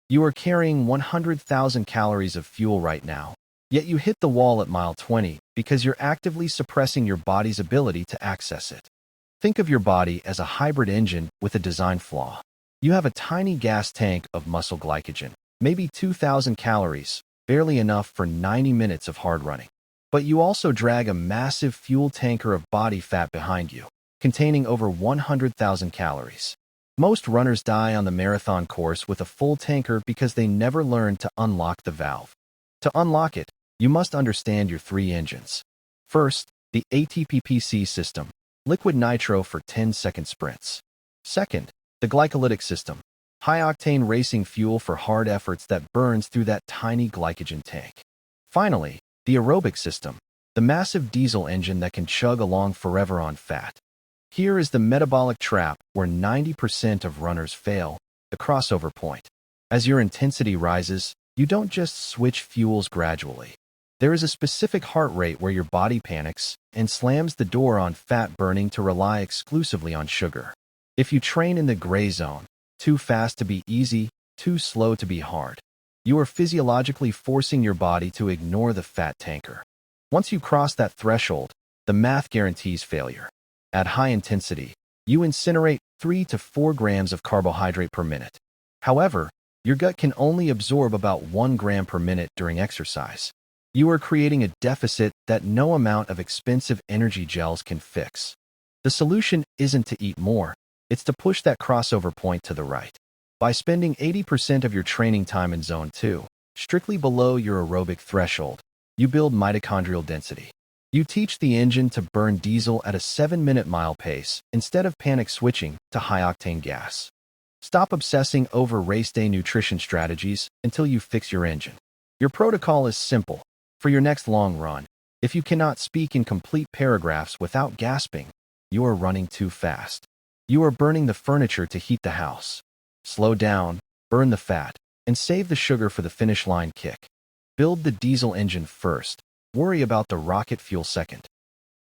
You are carrying 100,000 calories of fuel right now, yet you hit the wall at mile 20 because you're actively suppressing your body's ability to access it. Think of your body as a hybrid engine with a design flaw. You have a tiny gas tank of muscle glycogen, maybe 2,000 calories, barely enough for 90 minutes of hard running. But you also drag a massive fuel tanker of body fat behind you, containing over 100,000 calories. Most runners die on the marathon course with a full tanker because they never learned to unlock the valve. To unlock it, you must understand your three engines. First, the ATPPC system, liquid nitro for 10-second sprints. Second, the glycolytic system, high-octane racing fuel for hard efforts that burns through that tiny glycogen tank. Finally, the aerobic system, the massive diesel engine that can chug along forever on fat. Here is the metabolic trap where 90% of runners fail, the crossover point. As your intensity rises, you don't just switch fuels gradually. There is a specific heart rate where your body panics and slams the door on fat burning to rely exclusively on sugar. If you train in the gray zone, too fast to be easy, too slow to be hard, you are physiologically forcing your body to ignore the fat tanker. Once you cross that threshold, the math guarantees failure. At high intensity, you incinerate 3 to 4 grams of carbohydrate per minute. However, your gut can only absorb about 1 gram per minute during exercise. You are creating a deficit that no amount of expensive energy gels can fix. The solution isn't to eat more, it's to push that crossover point to the right. By spending 80% of your training time in zone 2, strictly below your aerobic threshold, you build mitochondrial density. You teach the engine to burn diesel at a 7-minute mile pace instead of panic switching to high-octane gas. Stop obsessing over race day nutrition strategies until you fix your engine. Your protocol is simple. For your next long run, if you cannot speak in complete paragraphs without gasping, you are running too fast. You are burning the furniture to heat the house. Slow down, burn the fat, and save the sugar for the finish line kick. Build the diesel engine first. Worry about the rocket fuel second.